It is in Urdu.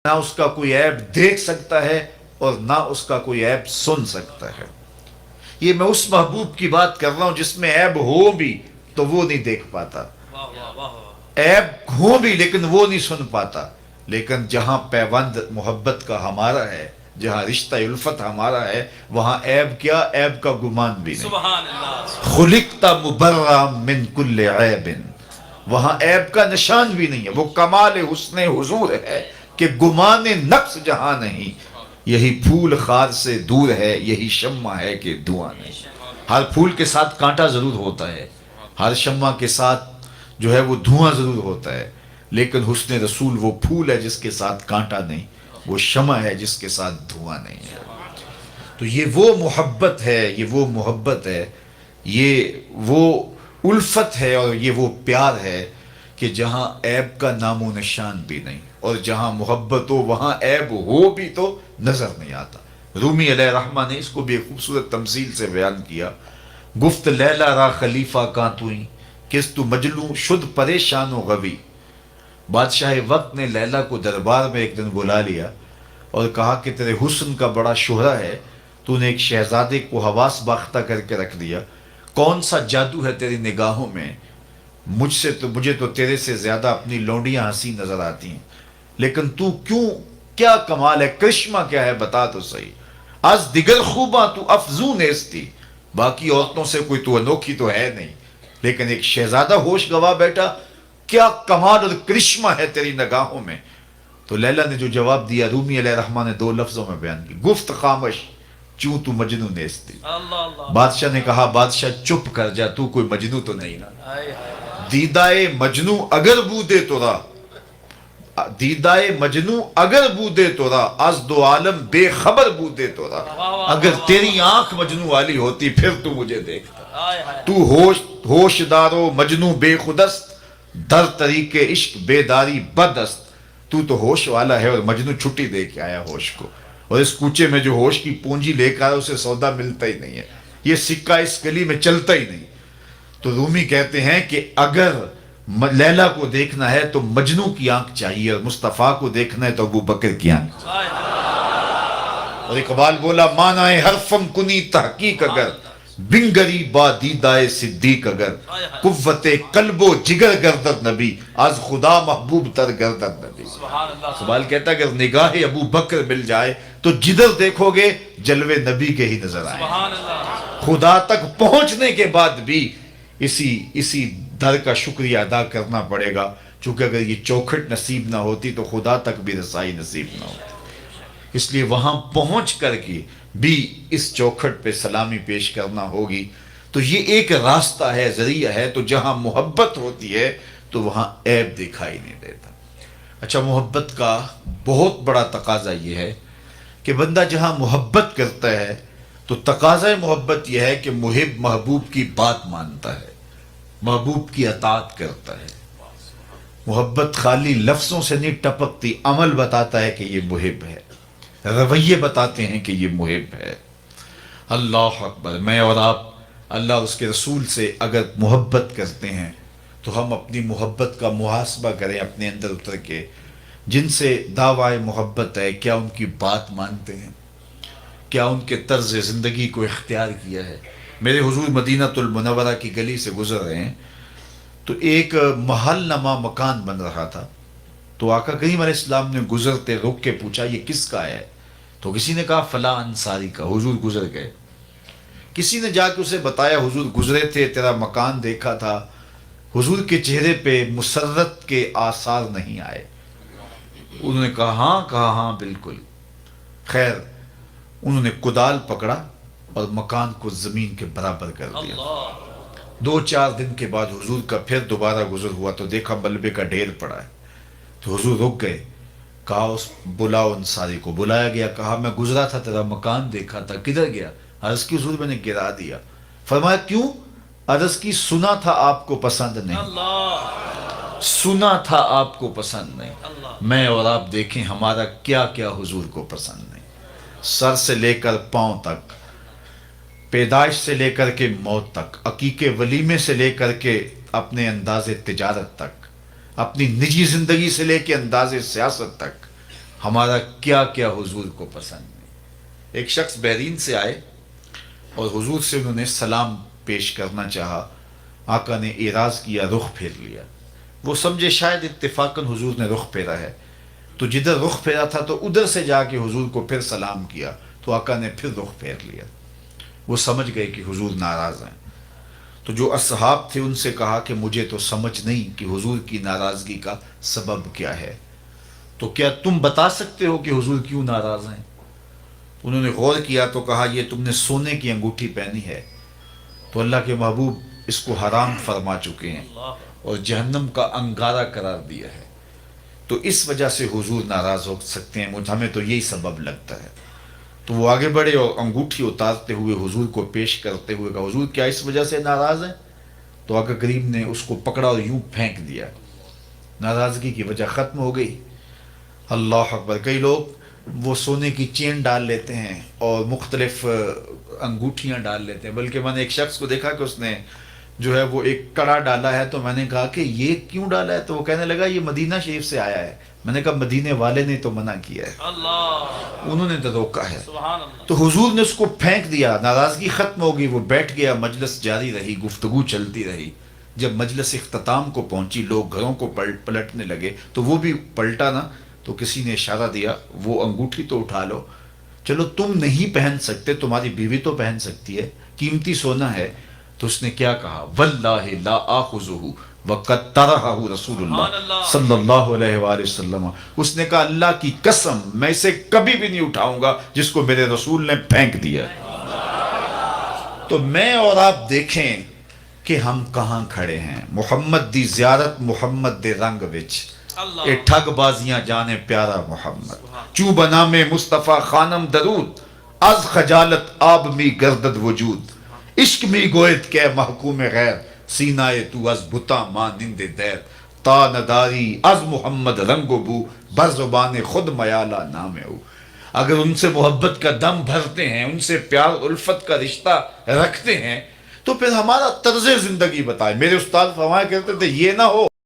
نہ اس کا کوئی عیب دیکھ سکتا ہے اور نہ اس کا کوئی عیب سن سکتا ہے۔ یہ میں اس محبوب کی بات کر رہا ہوں جس میں عیب ہو بھی تو وہ نہیں دیکھ پاتا، عیب ہو بھی لیکن وہ نہیں سن پاتا۔ لیکن جہاں پیوند محبت کا ہمارا ہے، جہاں رشتہ الفت ہمارا ہے، وہاں عیب کیا، عیب کا گمان بھی نہیں۔ سبحان اللہ۔ خلقت مبرا من کل عیب، وہاں عیب کا نشان بھی نہیں ہے۔ وہ کمال حسن حضور ہے کہ گمان نقص جہاں نہیں، یہی پھول خار سے دور ہے، یہی شمع ہے کہ دھواں نہیں۔ ہر پھول کے ساتھ کانٹا ضرور ہوتا ہے، ہر شمع کے ساتھ جو ہے وہ دھواں ضرور ہوتا ہے، لیکن حسن رسول وہ پھول ہے جس کے ساتھ کانٹا نہیں، وہ شمع ہے جس کے ساتھ دھواں نہیں ہے۔ تو یہ وہ محبت ہے، یہ وہ محبت ہے، یہ وہ الفت ہے، اور یہ وہ پیار ہے کہ جہاں عیب کا نام و نشان بھی نہیں، اور جہاں محبت ہو وہاں عیب ہو بھی تو نظر نہیں آتا۔ رومی علیہ الرحمہ نے اس کو بھی ایک خوبصورت تمثیل سے بیان کیا۔ گفت لیلا را خلیفہ کاں توئی، کس تو مجلو شد پریشان و غوی۔ بادشاہ وقت نے لیلا کو دربار میں ایک دن بلا لیا اور کہا کہ تیرے حسن کا بڑا شہرہ ہے، تو نے ایک شہزادے کو حواس باختہ کر کے رکھ دیا، کون سا جادو ہے تیری نگاہوں میں؟ مجھے تو تیرے سے زیادہ اپنی لونڈیاں ہنسی نظر آتی ہیں، لیکن تو کیوں، کیا کمال ہے، کرشمہ کیا ہے، بتا تو صحیح۔ از دیگر خوباں تو افزوں نیستی، باقی عورتوں سے کوئی تو انوکھی تو ہے نہیں، لیکن ایک شہزادہ ہوش گوا بیٹا، کیا کمال اور کرشمہ ہے تیری نگاہوں میں۔ تو لیلا نے جو جواب دیا، رومی علیہ الرحمہ نے 2 لفظوں میں بیان کی، گفت خامش چوں تو مجنو نیستی۔ اللہ اللہ۔ بادشاہ نے کہا بادشاہ چپ کر جا، تو کوئی مجنو تو نہیں نا۔ ہائے ہائے۔ دیدائے مجنو اگر بودے تو را، دیدائے مجنو اگر بودے تو را، از دو عالم بے خبر بودے تو را۔ اگر تیری آنکھ مجنو والی ہوتی پھر تو مجھے دیکھتا۔ ہائے ہائے۔ تو ہوش دارو مجنو بے خودست، در طریق عشق بیداری بدست۔ تو ہوش والا ہے اور مجنو چھٹی دے کے آیا ہوش کو، اور اس کوچے میں جو ہوش کی پونجی لے کر آیا اسے سودا ملتا ہی نہیں ہے، یہ سکہ اس گلی میں چلتا ہی نہیں۔ تو رومی کہتے ہیں کہ اگر لیلا کو دیکھنا ہے تو مجنو کی آنکھ چاہیے، اور مصطفیٰ کو دیکھنا ہے تو ابو بکر کی آنکھ۔ ہائے ہائے۔ اور اقبال بولا مانائے حرفم کنی تحقیق اگر، بنگری با دیدائے صدیق اگر، قوت قلب و جگر گردد نبی، از خدا محبوب تر گردد نبی۔ سبحان اللہ۔ اقبال کہتا ہے اگر نگاہ ابو بکر مل جائے تو جدھر دیکھو گے جلوے نبی کے ہی نظر آئیں۔ سبحان اللہ۔ خدا تک پہنچنے کے بعد بھی اسی در کا شکریہ ادا کرنا پڑے گا، چونکہ اگر یہ چوکھٹ نصیب نہ ہوتی تو خدا تک بھی رسائی نصیب نہ ہوتی۔ اس لیے وہاں پہنچ کر کے بھی اس چوکھٹ پہ سلامی پیش کرنا ہوگی۔ تو یہ ایک راستہ ہے، ذریعہ ہے۔ تو جہاں محبت ہوتی ہے تو وہاں عیب دکھائی نہیں دیتا۔ اچھا، محبت کا بہت بڑا تقاضا یہ ہے کہ بندہ جہاں محبت کرتا ہے تو تقاضۂ محبت یہ ہے کہ محب محبوب کی بات مانتا ہے، محبوب کی اطاعت کرتا ہے۔ محبت خالی لفظوں سے نہیں ٹپکتی، عمل بتاتا ہے کہ یہ محب ہے، رویے بتاتے ہیں کہ یہ محب ہے۔ اللہ اکبر۔ میں اور آپ اللہ اور اس کے رسول سے اگر محبت کرتے ہیں تو ہم اپنی محبت کا محاسبہ کریں اپنے اندر اتر کے۔ جن سے دعویٰ محبت ہے، کیا ان کی بات مانتے ہیں؟ کیا ان کے طرز زندگی کو اختیار کیا ہے؟ میرے حضور مدینہ المنورہ کی گلی سے گزر رہے ہیں تو ایک محل نما مکان بن رہا تھا، تو آقا کریم علیہ السلام نے گزرتے رک کے پوچھا یہ کس کا ہے؟ تو کسی نے کہا فلاں انصاری کا۔ حضور گزر گئے، کسی نے جا کے اسے بتایا حضور گزرے تھے، تیرا مکان دیکھا تھا۔ حضور کے چہرے پہ مسرت کے آثار نہیں آئے۔ انہوں نے کہا ہاں بالکل۔ خیر، انہوں نے کدال پکڑا اور مکان کو زمین کے برابر کر دیا۔ 2-4 دن کے بعد حضور کا پھر دوبارہ گزر ہوا تو دیکھا ملبے کا ڈھیر پڑا ہے۔ تو حضور رک گئے، کہا اس بلاؤ انصاری کو۔ بلایا گیا، کہا میں گزرا تھا، تیرا مکان دیکھا تھا، کدھر گیا؟ عرض کی حضور میں نے گرا دیا۔ فرمایا کیوں؟ عرض کی سنا تھا آپ کو پسند نہیں، اللہ۔ سنا تھا آپ کو پسند نہیں۔ میں اور آپ دیکھیں ہمارا کیا کیا حضور کو پسند نہیں۔ سر سے لے کر پاؤں تک، پیدائش سے لے کر کے موت تک، عقیقے ولیمے سے لے کر کے اپنے انداز تجارت تک، اپنی نجی زندگی سے لے کے انداز سیاست تک، ہمارا کیا کیا حضور کو پسند نہیں. ایک شخص بحرین سے آئے اور حضور سے انہوں نے سلام پیش کرنا چاہا. آقا نے اعراض کیا, رخ پھیر لیا. وہ سمجھے شاید اتفاقاً حضور نے رخ پھیرا ہے, تو جدھر رخ پھیرا تھا تو ادھر سے جا کے حضور کو پھر سلام کیا, تو آقا نے پھر رخ پھیر لیا. وہ سمجھ گئے کہ حضور ناراض ہیں. تو جو اصحاب تھے ان سے کہا کہ مجھے تو سمجھ نہیں کہ حضور کی ناراضگی کا سبب کیا ہے, تو کیا تم بتا سکتے ہو کہ حضور کیوں ناراض ہیں؟ انہوں نے غور کیا تو کہا یہ تم نے سونے کی انگوٹھی پہنی ہے تو اللہ کے محبوب اس کو حرام فرما چکے ہیں اور جہنم کا انگارہ قرار دیا ہے, تو اس وجہ سے حضور ناراض ہو سکتے ہیں, ہمیں تو یہی سبب لگتا ہے. تو وہ آگے بڑھے اور انگوٹھی اتارتے ہوئے حضور کو پیش کرتے ہوئے کہا حضور کیا اس وجہ سے ناراض ہیں؟ تو آقا کریم نے اس کو پکڑا اور یوں پھینک دیا, ناراضگی کی وجہ ختم ہو گئی. اللہ اکبر. کئی لوگ وہ سونے کی چین ڈال لیتے ہیں اور مختلف انگوٹھیاں ڈال لیتے ہیں, بلکہ میں نے ایک شخص کو دیکھا کہ اس نے جو ہے وہ ایک کڑا ڈالا ہے, تو میں نے کہا کہ یہ کیوں ڈالا ہے؟ تو وہ کہنے لگا یہ مدینہ شریف سے آیا ہے. میں نے کہا مدینے والے نے تو منع کیا ہے, انہوں نے تو روکا ہے. تو حضور نے اس کو پھینک دیا, ناراضگی ختم ہو گئی, وہ بیٹھ گیا, مجلس جاری رہی, گفتگو چلتی رہی. جب مجلس اختتام کو پہنچی, لوگ گھروں کو پلٹنے لگے, تو وہ بھی پلٹا نا, تو کسی نے اشارہ دیا وہ انگوٹھی تو اٹھا لو. چلو تم نہیں پہن سکتے, تمہاری بیوی تو پہن سکتی ہے, قیمتی سونا ہے. تو اس نے کیا کہا, واللہ لا آخذہ وقد طرحہ رسول اللہ صلی اللہ علیہ وآلہ وسلم. اس نے کہا اللہ کی قسم میں اسے کبھی بھی نہیں اٹھاؤں گا جس کو میرے رسول نے پھینک دیا. تو میں اور آپ دیکھیں کہ ہم کہاں کھڑے ہیں. محمد دی زیارت محمد دے رنگ وچ, اے ٹھگ بازیاں جانے پیارا محمد, چوں بنا میں مصطفیٰ خانم درود, از خجالت آب می گردد وجود, عشق می گویت کہ محکوم غیر, سینائے تو از بتا مانند دیر, تا نداری از محمد رنگ و بو, بر زبان خود میالا نام او. اگر ان سے محبت کا دم بھرتے ہیں, ان سے پیار الفت کا رشتہ رکھتے ہیں, تو پھر ہمارا طرز زندگی بتائیں. میرے استاد فرمایا کرتے تھے یہ نہ ہو